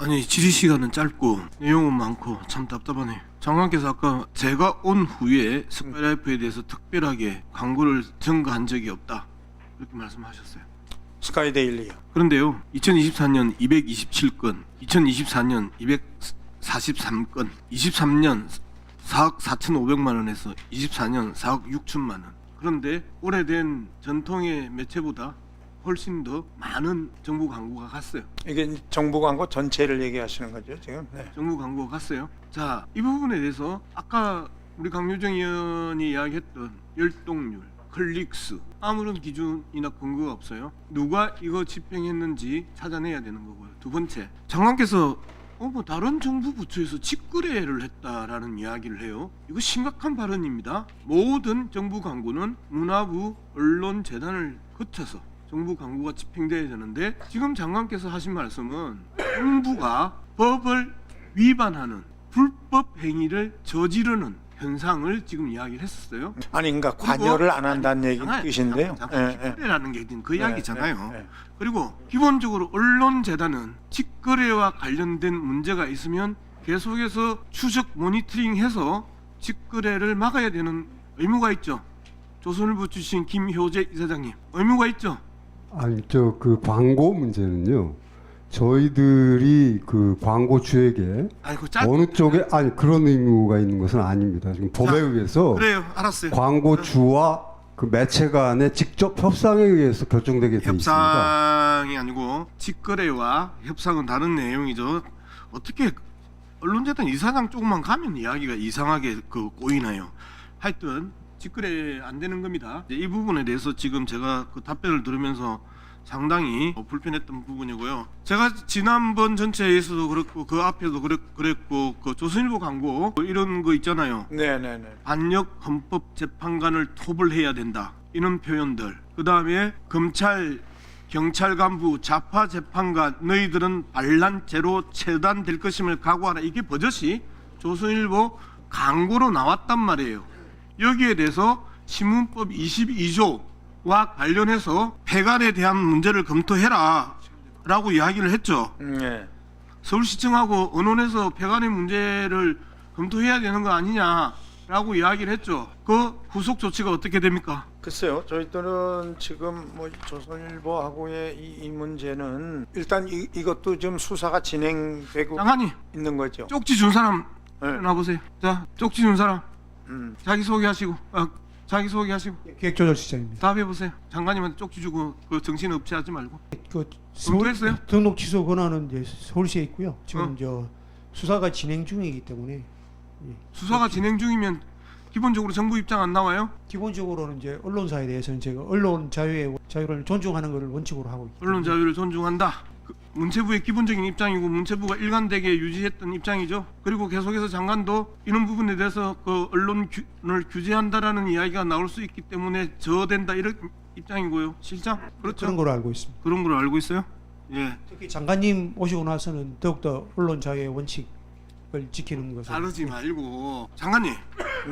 아니 질의 시간은 짧고 내용은 많고 참 답답하네요. 장관께서 아까 제가 온 후에 스카이라이프에 대해서 특별하게 광고를 증거한 적이 없다 이렇게 말씀하셨어요. 스카이데일리요. 그런데요 2024년 227건 2024년 243건 23년 4억 4,500만 원에서 24년 4억 6천만 원. 그런데 오래된 전통의 매체보다 훨씬 더 많은 정부 광고가 갔어요. 이게 정부 광고 전체를 얘기하시는 거죠 지금? 네. 정부 광고가 갔어요. 자, 이 부분에 대해서 아까 우리 강효정 의원이 이야기했던 열동률, 클릭수 아무런 기준이나 근거가 없어요. 누가 이거 집행했는지 찾아내야 되는 거고요. 두 번째, 장관께서 뭐 다른 정부 부처에서 직거래를 했다라는 이야기를 해요. 이거 심각한 발언입니다. 모든 정부 광고는 문화부 언론재단을 거쳐서 정부 광고가 집행돼야 되는데 지금 장관께서 하신 말씀은 정부가 법을 위반하는 불법 행위를 저지르는 현상을 지금 이야기를 했었어요. 아니 그러니까 관여를 안 한다는 얘기 뜻인데요. 직거래라는 게 그 이야기잖아요. 네. 그리고 기본적으로 언론재단은 직거래와 관련된 문제가 있으면 계속해서 추적 모니터링해서 직거래를 막아야 되는 의무가 있죠. 조선일보 출신 김효재 이사장님 의무가 있죠. 아니 그 광고 문제는요. 저희들이 그 광고주에게 어느 쪽에 아니 그런 의무가 있는 것은 아닙니다. 지금 법에 의해서 그래요, 알았어요. 광고주와 그 매체 간의 직접 협상에 의해서 결정되게 돼 있습니다. 협상이 아니고 직거래와 협상은 다른 내용이죠. 어떻게 언론재단 이사장 쪽만 가면 이야기가 이상하게 꼬이나요. 하여튼 직거래 안 되는 겁니다. 이 부분에 대해서 지금 제가 그 답변을 들으면서 상당히 불편했던 부분이고요. 제가 지난번 전체에서도 그렇고 그 앞에도 그랬고 그 조선일보 광고 이런 거 있잖아요. 네네네. 반역 헌법 재판관을 토벌해야 된다 이런 표현들. 그 다음에 검찰 경찰 간부 좌파 재판관 너희들은 반란죄로 처단될 것임을 각오하라. 이게 버젓이 조선일보 광고로 나왔단 말이에요. 여기에 대해서 신문법 22조와 관련해서 폐간에 대한 문제를 검토해라 라고 이야기를 했죠. 네. 서울시청하고 언론에서 폐간의 문제를 검토해야 되는 거 아니냐라고 이야기를 했죠. 그 후속 조치가 어떻게 됩니까? 글쎄요, 저희들은 지금 뭐 조선일보하고의 이 문제는 일단 이것도 지금 수사가 진행되고 장관님 있는 거죠. 쪽지 준 사람 네. 나보세요. 자, 쪽지 준 사람 자기 소개하시고 기획조절실장입니다. 답해 보세요. 장관님한테 쪽지 주고 그 정신 없이 하지 말고. 그 검토했어요? 등록 취소 권한은 이제 서울시에 있고요. 지금 저 수사가 진행 중이기 때문에 수사가 진행 중이면 기본적으로 정부 입장 안 나와요? 기본적으로는 이제 언론사에 대해서는 제가 언론 자유를 존중하는 것을 원칙으로 하고 있기 언론 때문에 자유를 존중한다. 문체부의 기본적인 입장이고 문체부가 일관되게 유지했던 입장이죠. 그리고 계속해서 장관도 이런 부분에 대해서 그 언론을 규제한다라는 이야기가 나올 수 있기 때문에 저된다 이런 입장이고요. 실장 그렇죠? 그런 걸로 알고 있습니다. 그런 걸 알고 있어요? 예. 특히 장관님 오시고 나서는 더욱더 언론 자유의 원칙을 지키는 것을 자르지 말고 장관님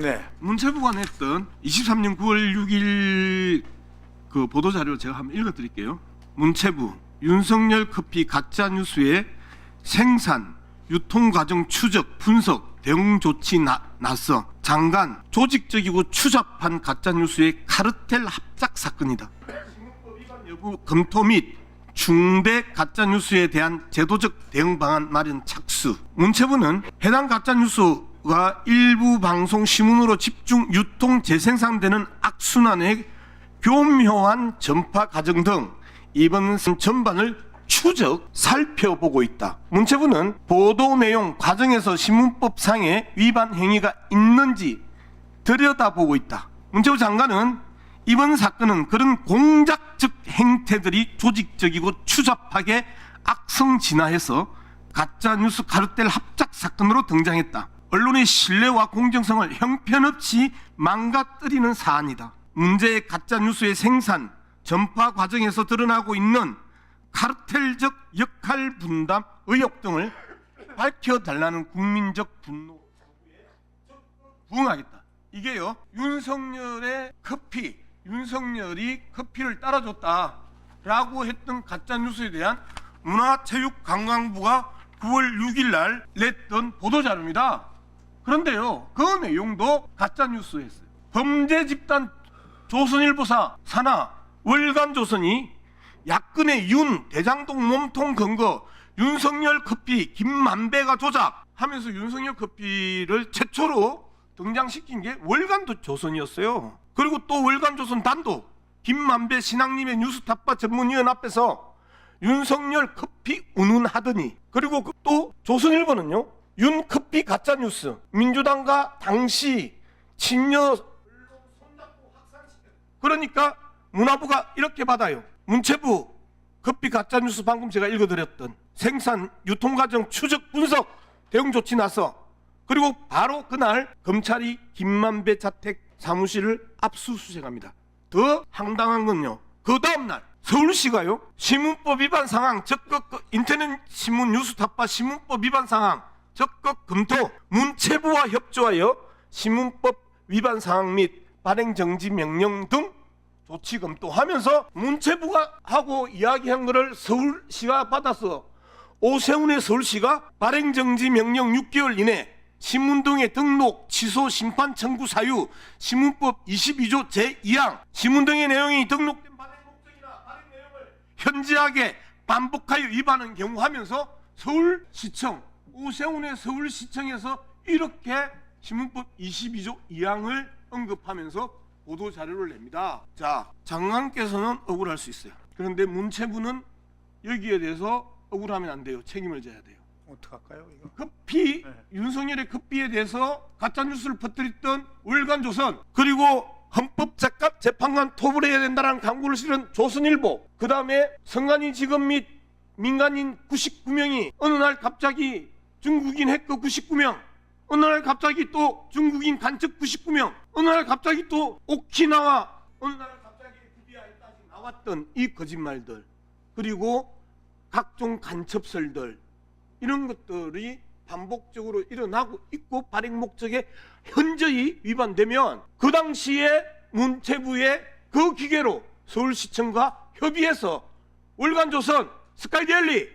네. 문체부가 냈던 23년 9월 6일 그 보도 자료를 제가 한번 읽어드릴게요. 문체부 윤석열 커피 가짜 뉴스의 생산, 유통 과정 추적, 분석, 대응 조치 나서 장관 조직적이고 추잡한 가짜 뉴스의 카르텔 합작 사건이다. 신문법 위반 여부 검토 및 중대 가짜 뉴스에 대한 제도적 대응 방안 마련 착수. 문체부는 해당 가짜 뉴스가 일부 방송 신문으로 집중 유통 재생산되는 악순환의 교묘한 전파 과정 등 이번 전반을 추적 살펴보고 있다. 문체부는 보도 내용 과정에서 신문법상의 위반 행위가 있는지 들여다보고 있다. 문체부 장관은 이번 사건은 그런 공작적 행태들이 조직적이고 추잡하게 악성진화해서 가짜뉴스 카르텔 합작 사건으로 등장했다. 언론의 신뢰와 공정성을 형편없이 망가뜨리는 사안이다. 문제의 가짜뉴스의 생산, 전파 과정에서 드러나고 있는 카르텔적 역할 분담 의혹 등을 밝혀달라는 국민적 분노 부응하겠다. 이게요 윤석열의 커피, 윤석열이 커피를 따라줬다라고 했던 가짜뉴스에 대한 문화체육관광부가 9월 6일 날 냈던 보도자료입니다. 그런데요, 그 내용도 가짜뉴스였어요. 범죄 집단 조선일보사 산하 월간조선이 약근의 윤 대장동 몸통 근거 윤석열 커피 김만배가 조작하면서 윤석열 커피를 최초로 등장시킨 게 월간조선이었어요. 그리고 또 월간조선 단독 김만배 신앙님의 뉴스타파 전문위원 앞에서 윤석열 커피 운운하더니, 그리고 또 조선일보는요, 윤 커피 가짜뉴스 민주당과 당시 친여 그러니까 문화부가 이렇게 받아요. 문체부 커피 가짜뉴스 방금 제가 읽어드렸던 생산 유통과정 추적 분석 대응 조치 나서, 그리고 바로 그날 검찰이 김만배 자택 사무실을 압수수색합니다. 더 황당한 건요, 그 다음날 서울시가요 신문법 위반 상황 적극 인터넷 신문 뉴스타파 신문법 위반 상황 적극 검토, 문체부와 협조하여 신문법 위반 상황 및 발행 정지 명령 등 조치 검토하면서 문체부가 하고 이야기한 것을 서울시가 받아서 오세훈의 서울시가 발행 정지 명령 6개월 이내 신문 등의 등록, 취소, 심판 청구 사유, 신문법 22조 제2항 신문 등의 내용이 등록된 발행 목적이나 발행 내용을 현저하게 반복하여 위반한 경우 하면서 서울시청, 오세훈의 서울시청에서 이렇게 신문법 22조 2항을 언급하면서 보도자료를 냅니다. 자, 장관께서는 억울할 수 있어요. 그런데 문체부는 여기에 대해서 억울하면 안 돼요. 책임을 져야 돼요. 어떡할까요 이거? 커피, 네. 윤석열의 커피에 대해서 가짜뉴스를 퍼뜨렸던 월간조선, 그리고 헌법재판관 토벌 해야 된다는 강구를 실은 조선일보, 그 다음에 선관위 직업 및 민간인 99명이 어느 날 갑자기 중국인 해커 99명, 어느 날 갑자기 또 중국인 간첩 99명, 어느 날 갑자기 또 오키나와, 어느 날 갑자기 FBI까지 나왔던 이 거짓말들, 그리고 각종 간첩설들, 이런 것들이 반복적으로 일어나고 있고 발행 목적에 현저히 위반되면 그 당시에 문체부의 그 기계로 서울시청과 협의해서 월간조선, 스카이데일리,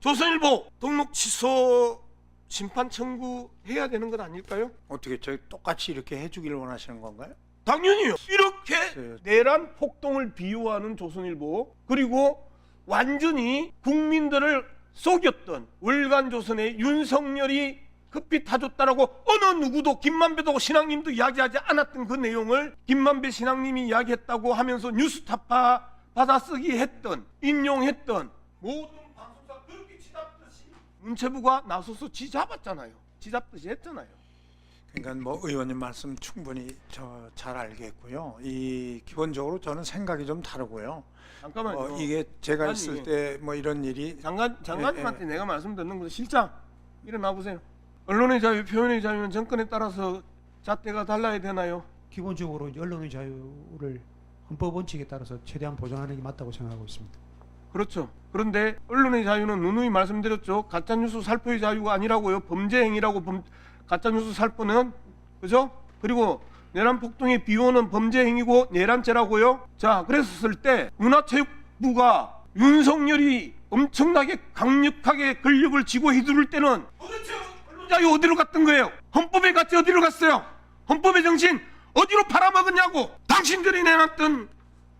조선일보 등록 취소 심판 청구해야 되는 것 아닐까요? 어떻게 저희 똑같이 이렇게 해주기를 원하시는 건가요? 당연히요. 이렇게 네. 내란 폭동을 비유하는 조선일보, 그리고 완전히 국민들을 속였던 월간조선의 윤석열이 커피 타줬다라고 어느 누구도, 김만배도 신앙님도 이야기하지 않았던 그 내용을 김만배 신앙님이 이야기했다고 하면서 뉴스타파 받아쓰기 했던, 인용했던 모든 방송사 그렇게 지잡듯이 문체부가 나서서 지잡았잖아요. 지잡듯이 했잖아요. 그러니까 뭐 의원님 말씀 충분히 잘 알겠고요. 이 기본적으로 저는 생각이 좀 다르고요. 잠깐만요. 이게 제가 아니, 있을 때 뭐 이런 일이 장관님한테 내가 말씀 듣는 거죠. 실장 일어나 보세요. 언론의 자유, 표현의 자유는 정권에 따라서 잣대가 달라야 되나요? 기본적으로 이제 언론의 자유를 헌법 원칙에 따라서 최대한 보장하는 게 맞다고 생각하고 있습니다. 그렇죠. 그런데 언론의 자유는 누누이 말씀드렸죠. 가짜뉴스 살포의 자유가 아니라고요. 범죄 행위라고, 가짜뉴스 살포는, 그죠? 그리고 내란 폭동의 비호는 범죄 행위고 내란죄라고요. 자, 그랬을 때 문화체육부가 윤석열이 엄청나게 강력하게 권력을 쥐고 휘두를 때는 도대체 언론 자유 어디로 갔던 거예요? 헌법의 가치 어디로 갔어요? 헌법의 정신 어디로 팔아먹었냐고. 당신들이 내놨던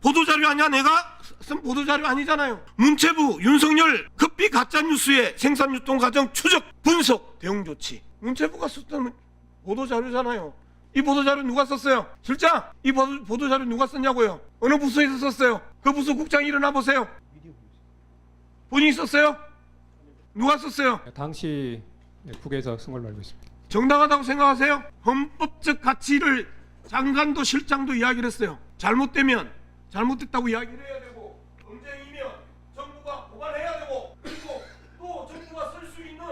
보도자료 아니야? 내가 쓴 보도자료 아니잖아요. 문체부 윤석열 커피 가짜뉴스의 생산 유통 과정 추적 분석 대응 조치, 문체부가 썼던 보도자료잖아요. 이 보도자료 누가 썼어요? 실장, 이 보도자료 누가 썼냐고요? 어느 부서에서 썼어요? 그 부서 국장 일어나 보세요. 본인이 썼어요? 누가 썼어요? 당시 국에서 쓴 걸로 알고 있습니다. 정당하다고 생각하세요? 헌법적 가치를 장관도 실장도 이야기를 했어요. 잘못되면 잘못됐다고 이야기를 해야 되고, 범죄이면 정부가 고발해야 되고, 그리고 또 정부가 쓸 수 있는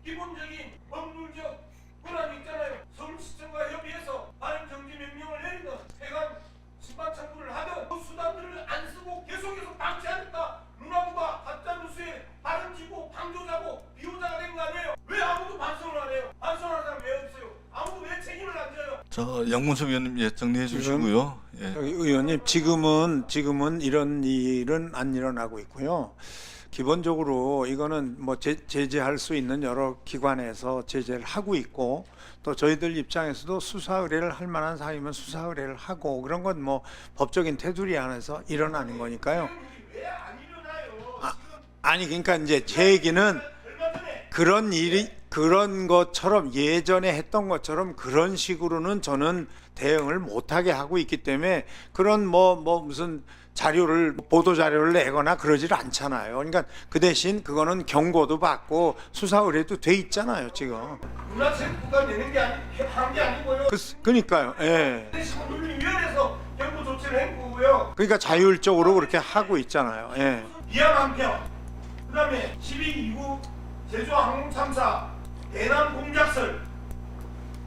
기본적인 법률적 권한이 있잖아요. 서울시청과 협의해서 발행 정지 명령을 내리든 세관 심판 청구를 하든 그 수단들을 안 쓰고 계속해서 방치하니까 문화부가 가짜뉴스에 발언지고 방조자고 비호자가 된 거 아니에요? 왜 아무도 반성을 안 해요? 반성하는 사람 왜 없어요? 아무도 왜 책임을 안 져요? 저 양문섭 의원님 정리해 주시고요. 예. 저기 의원님 지금은 이런 일은 안 일어나고 있고요. 기본적으로 이거는 뭐 제재할 수 있는 여러 기관에서 제재를 하고 있고 또 저희들 입장에서도 수사 의뢰를 할 만한 사항이면 수사 의뢰를 하고 그런 건 뭐 법적인 테두리 안에서 일어나는 거니까요. 아니 그러니까 이제 제 얘기는 그런 것처럼 예전에 했던 것처럼 그런 식으로는 저는 대응을 못하게 하고 있기 때문에 그런 뭐 무슨 자료를 보도 자료를 내거나 그러질 않잖아요. 그러니까 그 대신 그거는 경고도 받고 수사 의뢰도 돼 있잖아요 지금. 문화체육부가 내는 게 한 게 아니고요. 그러니까요. 예. 시민윤리위원회에서 경고 조치를 한 거고요. 그러니까 자율적으로 그렇게 하고 있잖아요. 예. 이항 한편, 그다음에 12.29 제주항공 참사, 대남 공작설,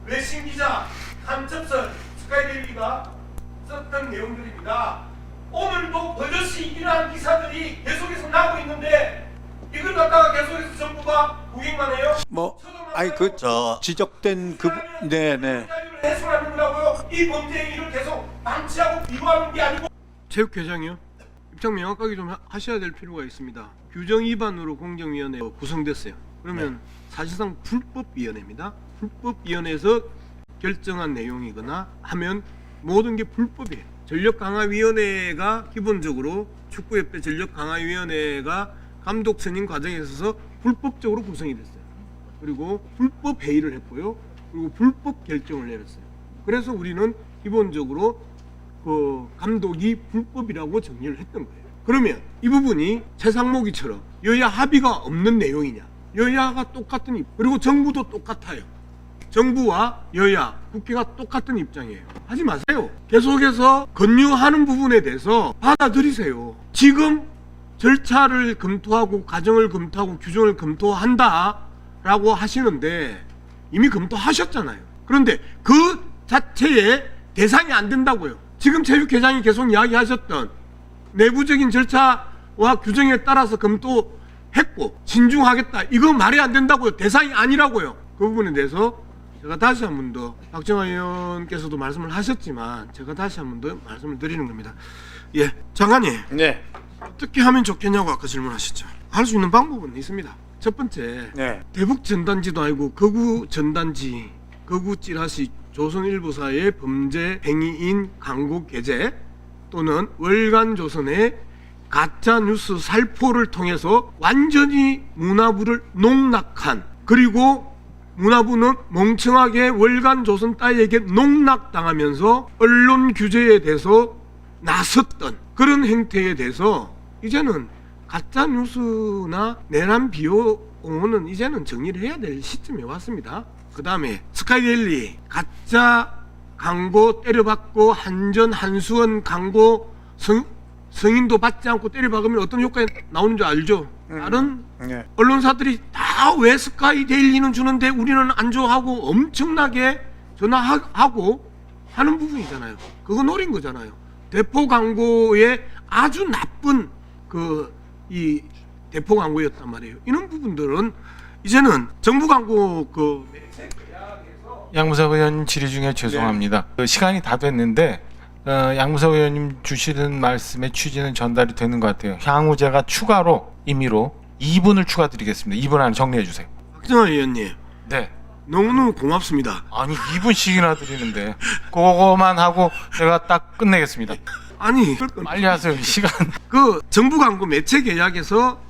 외신 기자 간첩설, 스카이데일리가 썼던 내용들입니다. 오늘도 버젓이 이러한 기사들이 계속해서 나오고 있는데 이걸 갖다가 계속해서 정부가 구경만 해요. 뭐 아니 그 자, 지적된 그 네네. 해소하는 거라고요. 이 범죄 행위를 계속 방치하고 비호하는 게 아니고. 체육회장이요. 입장 명확하게 좀 하셔야 될 필요가 있습니다. 규정 위반으로 공정위원회 구성됐어요. 그러면 사실상 불법위원회입니다. 불법위원회에서 결정한 내용이거나 하면 모든 게 불법이에요. 전력강화위원회가 기본적으로 축구협회 전력강화위원회가 감독 선임 과정에 있어서 불법적으로 구성이 됐어요. 그리고 불법 회의를 했고요. 그리고 불법 결정을 내렸어요. 그래서 우리는 기본적으로 그 감독이 불법이라고 정리를 했던 거예요. 그러면 이 부분이 최상목이처럼 여야 합의가 없는 내용이냐? 여야가 똑같은 그리고 정부도 똑같아요. 정부와 여야, 국회가 똑같은 입장이에요. 하지 마세요. 계속해서 권유하는 부분에 대해서 받아들이세요. 지금 절차를 검토하고 과정을 검토하고 규정을 검토한다라고 하시는데 이미 검토하셨잖아요. 그런데 그 자체에 대상이 안 된다고요. 지금 체육회장이 계속 이야기하셨던 내부적인 절차와 규정에 따라서 검토했고 신중하겠다. 이거 말이 안 된다고요. 대상이 아니라고요. 그 부분에 대해서 제가 다시 한 번 더 박정화 의원께서도 말씀을 하셨지만 제가 다시 한 번 더 말씀을 드리는 겁니다. 예, 장관님. 네. 어떻게 하면 좋겠냐고 아까 질문하셨죠. 할 수 있는 방법은 있습니다. 첫 번째, 네. 대북 전단지도 아니고 거구 전단지, 거구 찌라시, 조선일보사의 범죄 행위인 광고 게재 또는 월간조선의 가짜 뉴스 살포를 통해서 완전히 문화부를 농락한 그리고 문화부는 멍청하게 월간조선 따위에게 농락당하면서 언론 규제에 대해서 나섰던 그런 행태에 대해서 이제는 가짜 뉴스나 내란 비호는 이제는 정리를 해야 될 시점에 왔습니다. 그 다음에 스카이데일리 가짜 광고 때려받고 한전 한수원 광고 승인도 받지 않고 때려박으면 어떤 효과가 나오는 줄 알죠? 다른 네. 언론사들이 다 왜 스카이데일리는 주는데 우리는 안 줘 하고 엄청나게 전화하고 하는 부분이잖아요. 그거 노린 거잖아요. 대포 광고의 아주 나쁜 이 대포 광고였단 말이에요. 이런 부분들은 이제는 정부 광고 양무석 의원 질의 중에 죄송합니다. 시간이 다 됐는데 양무석 의원님 주시는 말씀의 취지는 전달이 되는 것 같아요. 향후 제가 추가로 임의로 2분을 추가드리겠습니다. 2분 안에 정리해 주세요. 박정화 의원님. 네. 너무너무 고맙습니다. 아니 2분씩이나 드리는데 그거만 하고 제가 딱 끝내겠습니다. 아니 빨리 하세요. 시간. 그 정부 광고 매체 계약에서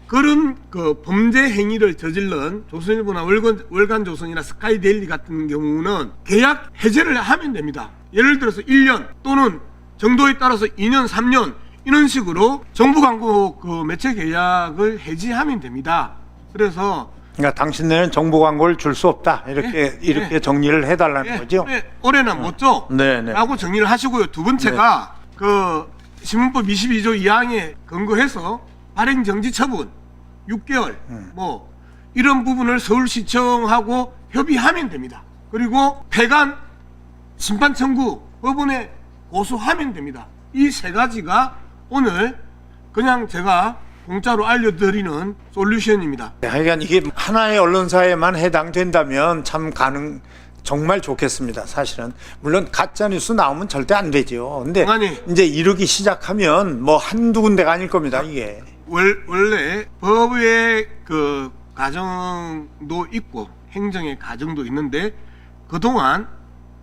그런 그 범죄 행위를 저질른 조선일보나 월간조선이나 스카이데일리 같은 경우는 계약 해제를 하면 됩니다. 예를 들어서 1년 또는 정도에 따라서 2년, 3년 이런 식으로 정부 광고 그 매체 계약을 해지하면 됩니다. 그래서 그러니까 당신네는 정보 광고를 줄 수 없다 이렇게 정리를 해달라는 거죠. 올해는 못 줘. 네네. 라고 정리를 하시고요. 두 번째가 그 신문법 22조 2항에 근거해서 발행 정지 처분 6개월 뭐 이런 부분을 서울시청하고 협의하면 됩니다. 그리고 폐간 심판 청구 법원에 고소하면 됩니다. 이 세 가지가 오늘 그냥 제가 공짜로 알려드리는 솔루션입니다. 하여간 이게 하나의 언론사에만 해당된다면 참 정말 좋겠습니다. 사실은 물론 가짜 뉴스 나오면 절대 안 되죠. 근데 아니. 이제 이러기 시작하면 뭐 한두 군데가 아닐 겁니다. 이게. 원래 법의 그 가정도 있고 행정의 가정도 있는데 그동안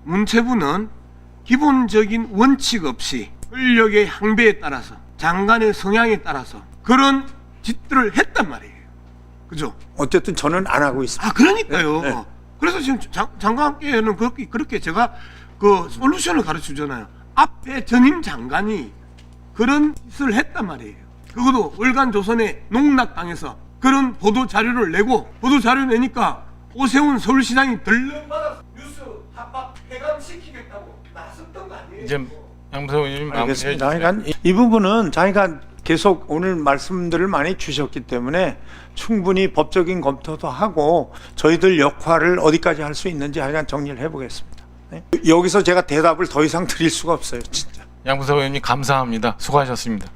문체부는 기본적인 원칙 없이 권력의 향배에 따라서 장관의 성향에 따라서 그런 짓들을 했단 말이에요. 그죠? 어쨌든 저는 안 하고 있습니다. 아 그러니까요. 네, 네. 그래서 지금 장관께는 그렇게 제가 그 솔루션을 가르쳐 주잖아요. 앞에 전임 장관이 그런 짓을 했단 말이에요. 그것도 월간 조선에 농락당해서 그런 보도 자료를 내고 보도 자료 내니까 오세훈 서울시장이 덜렁받아서 뉴스 합박 폐간시키겠다고 나섰던 거 아니에요? 이제 양무석 의원님 알겠습니다. 마무리해 주세요. 그러니까 이 부분은 자기가 계속 오늘 말씀들을 많이 주셨기 때문에 충분히 법적인 검토도 하고 저희들 역할을 어디까지 할 수 있는지 하여간 정리를 해보겠습니다. 네? 여기서 제가 대답을 더 이상 드릴 수가 없어요, 진짜. 양무석 의원님 감사합니다. 수고하셨습니다.